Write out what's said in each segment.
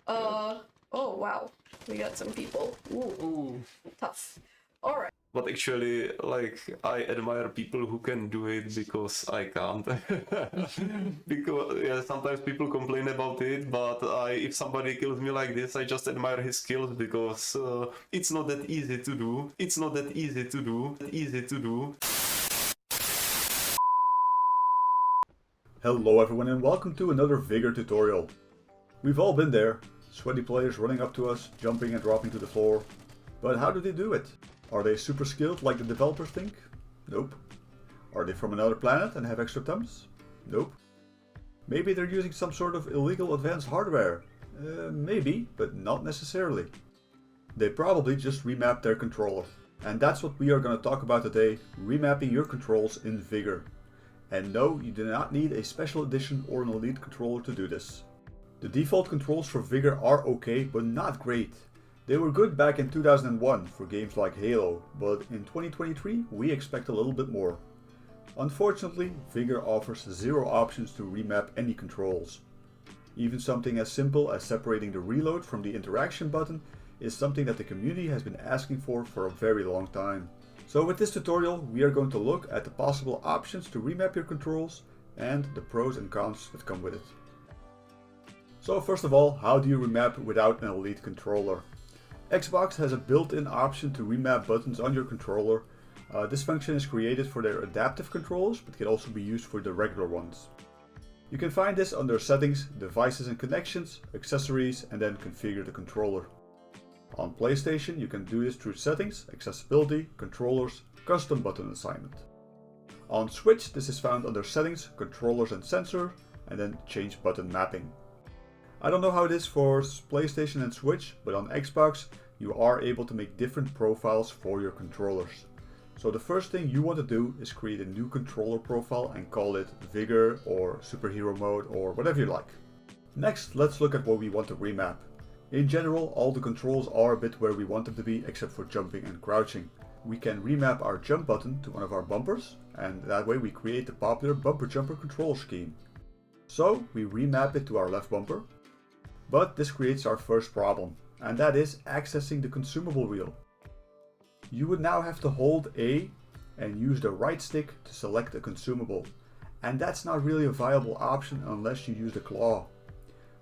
Oh wow, we got some people. Ooh, tough. All right. But actually, like, I admire people who can do it because I can't. Because yeah, sometimes people complain about it, but if somebody kills me like this, I just admire his skills because it's not that easy to do. It's not that easy to do. Easy to do. Hello everyone and welcome to another Vigor tutorial. We've all been there, sweaty players running up to us, jumping and dropping to the floor. But how do they do it? Are they super skilled like the developers think? Nope. Are they from another planet and have extra thumbs? Nope. Maybe they're using some sort of illegal advanced hardware? Maybe, but not necessarily. They probably just remapped their controller. And that's what we are going to talk about today, remapping your controls in Vigor. And no, you do not need a special edition or an elite controller to do this. The default controls for Vigor are okay, but not great. They were good back in 2001 for games like Halo, but in 2023 we expect a little bit more. Unfortunately, Vigor offers zero options to remap any controls. Even something as simple as separating the reload from the interaction button is something that the community has been asking for a very long time. So with this tutorial we are going to look at the possible options to remap your controls and the pros and cons that come with it. So first of all, how do you remap without an elite controller? Xbox has a built-in option to remap buttons on your controller. This function is created for their adaptive controllers but can also be used for the regular ones. You can find this under Settings, Devices and Connections, Accessories and then Configure the controller. On PlayStation you can do this through Settings, Accessibility, Controllers, Custom Button Assignment. On Switch this is found under Settings, Controllers and Sensor and then Change Button Mapping. I don't know how it is for PlayStation and Switch, but on Xbox you are able to make different profiles for your controllers. So the first thing you want to do is create a new controller profile and call it Vigor or Superhero Mode or whatever you like. Next, let's look at what we want to remap. In general, all the controls are a bit where we want them to be except for jumping and crouching. We can remap our jump button to one of our bumpers and that way we create the popular bumper jumper control scheme. So we remap it to our left bumper. But this creates our first problem, and that is accessing the consumable wheel. You would now have to hold A and use the right stick to select a consumable, and that's not really a viable option unless you use the claw.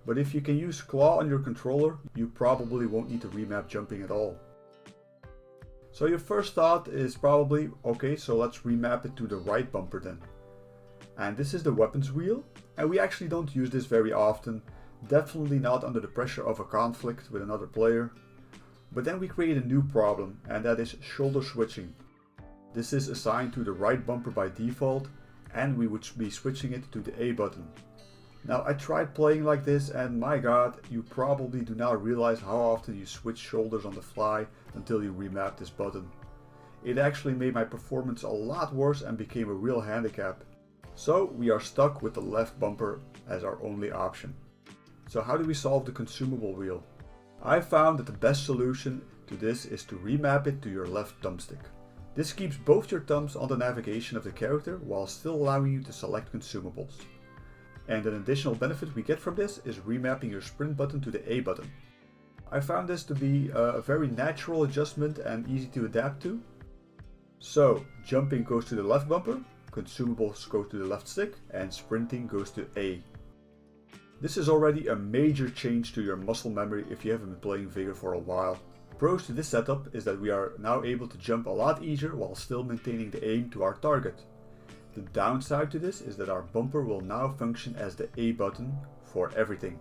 But if you can use claw on your controller, you probably won't need to remap jumping at all. So your first thought is probably, okay, so let's remap it to the right bumper then. And this is the weapons wheel, and we actually don't use this very often. Definitely not under the pressure of a conflict with another player. But then we create a new problem, and that is shoulder switching. This is assigned to the right bumper by default, and we would be switching it to the A button. Now I tried playing like this and my god, you probably do not realize how often you switch shoulders on the fly until you remap this button. It actually made my performance a lot worse and became a real handicap. So we are stuck with the left bumper as our only option. So how do we solve the consumable wheel? I found that the best solution to this is to remap it to your left thumbstick. This keeps both your thumbs on the navigation of the character while still allowing you to select consumables. And an additional benefit we get from this is remapping your sprint button to the A button. I found this to be a very natural adjustment and easy to adapt to. So jumping goes to the left bumper, consumables go to the left stick and sprinting goes to A. This is already a major change to your muscle memory if you haven't been playing Vigor for a while. Pros to this setup is that we are now able to jump a lot easier while still maintaining the aim to our target. The downside to this is that our bumper will now function as the A button for everything.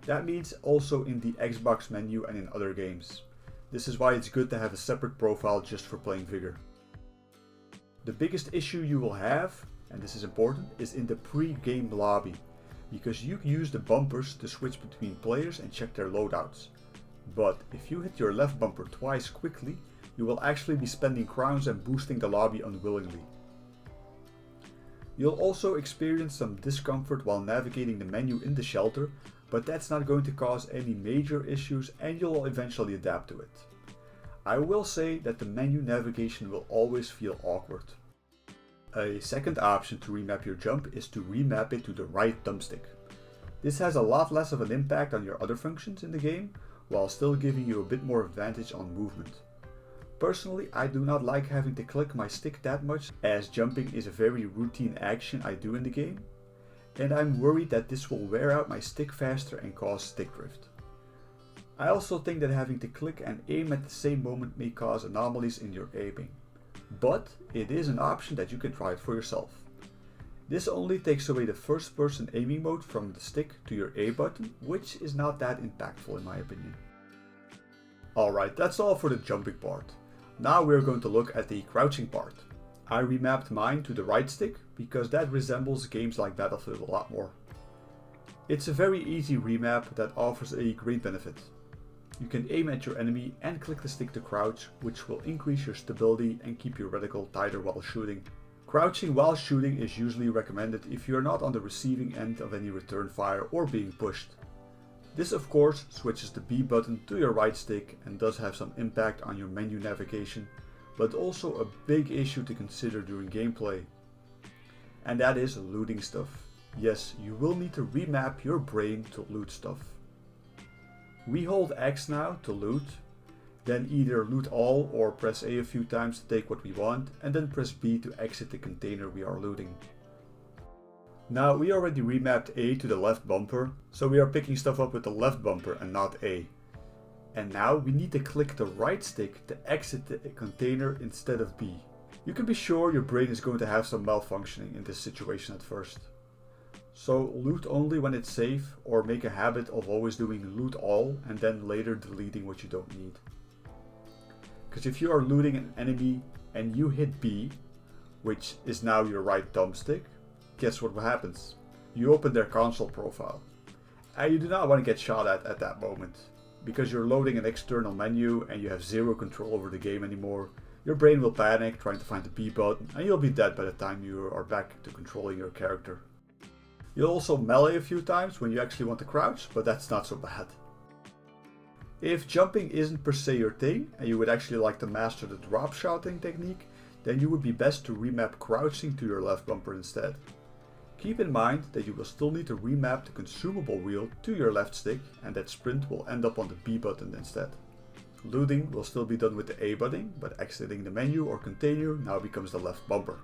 That means also in the Xbox menu and in other games. This is why it's good to have a separate profile just for playing Vigor. The biggest issue you will have, and this is important, is in the pre-game lobby. Because you use the bumpers to switch between players and check their loadouts. But if you hit your left bumper twice quickly, you will actually be spending crowns and boosting the lobby unwillingly. You'll also experience some discomfort while navigating the menu in the shelter, but that's not going to cause any major issues and you'll eventually adapt to it. I will say that the menu navigation will always feel awkward. A second option to remap your jump is to remap it to the right thumbstick. This has a lot less of an impact on your other functions in the game, while still giving you a bit more advantage on movement. Personally, I do not like having to click my stick that much, as jumping is a very routine action I do in the game, and I'm worried that this will wear out my stick faster and cause stick drift. I also think that having to click and aim at the same moment may cause anomalies in your aiming, but it is an option that you can try it for yourself. This only takes away the first person aiming mode from the stick to your A button, which is not that impactful in my opinion. Alright, that's all for the jumping part. Now we're going to look at the crouching part. I remapped mine to the right stick because that resembles games like Battlefield a lot more. It's a very easy remap that offers a great benefit. You can aim at your enemy and click the stick to crouch, which will increase your stability and keep your reticle tighter while shooting. Crouching while shooting is usually recommended if you are not on the receiving end of any return fire or being pushed. This of course switches the B button to your right stick and does have some impact on your menu navigation, but also a big issue to consider during gameplay. And that is looting stuff. Yes, you will need to remap your brain to loot stuff. We hold X now to loot, then either loot all or press A a few times to take what we want, and then press B to exit the container we are looting. Now we already remapped A to the left bumper, so we are picking stuff up with the left bumper and not A. And now we need to click the right stick to exit the container instead of B. You can be sure your brain is going to have some malfunctioning in this situation at first. So loot only when it's safe, or make a habit of always doing loot all and then later deleting what you don't need. Because if you are looting an enemy and you hit B, which is now your right thumbstick, guess what happens? You open their console profile. And you do not want to get shot at that moment. Because you're loading an external menu and you have zero control over the game anymore. Your brain will panic trying to find the B button and you'll be dead by the time you are back to controlling your character. You'll also melee a few times when you actually want to crouch, but that's not so bad. If jumping isn't per se your thing and you would actually like to master the drop shouting technique, then you would be best to remap crouching to your left bumper instead. Keep in mind that you will still need to remap the consumable wheel to your left stick and that sprint will end up on the B button instead. Looting will still be done with the A button, but exiting the menu or container now becomes the left bumper.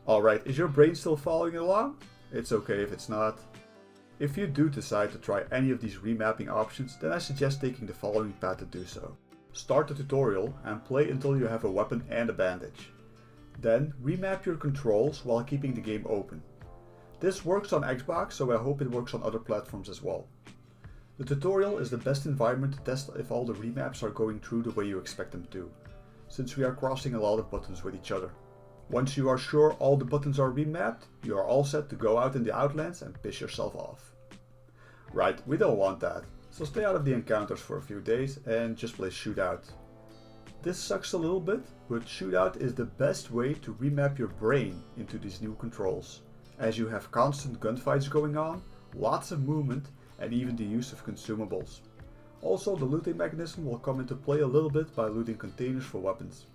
Alright, is your brain still following along? It's okay if it's not. If you do decide to try any of these remapping options, then I suggest taking the following path to do so. Start the tutorial and play until you have a weapon and a bandage. Then remap your controls while keeping the game open. This works on Xbox, so I hope it works on other platforms as well. The tutorial is the best environment to test if all the remaps are going through the way you expect them to, since we are crossing a lot of buttons with each other. Once you are sure all the buttons are remapped, you are all set to go out in the Outlands and piss yourself off. Right, we don't want that, so stay out of the encounters for a few days and just play Shootout. This sucks a little bit, but Shootout is the best way to remap your brain into these new controls, as you have constant gunfights going on, lots of movement, and even the use of consumables. Also, the looting mechanism will come into play a little bit by looting containers for weapons.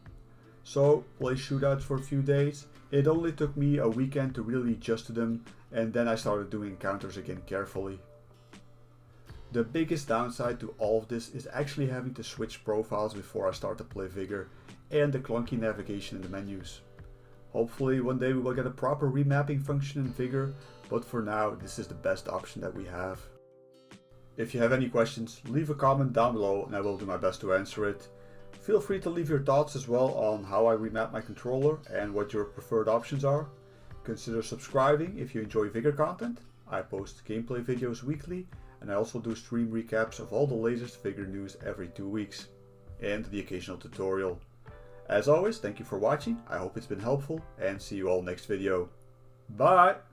So, play Shootouts for a few days. It only took me a weekend to really adjust to them, and then I started doing encounters again carefully. The biggest downside to all of this is actually having to switch profiles before I start to play Vigor, and the clunky navigation in the menus. Hopefully one day we will get a proper remapping function in Vigor, but for now this is the best option that we have. If you have any questions, leave a comment down below and I will do my best to answer it. Feel free to leave your thoughts as well on how I remap my controller and what your preferred options are. Consider subscribing if you enjoy Vigor content. I post gameplay videos weekly, and I also do stream recaps of all the latest Vigor news every 2 weeks, and the occasional tutorial. As always, thank you for watching, I hope it's been helpful, and see you all next video. Bye!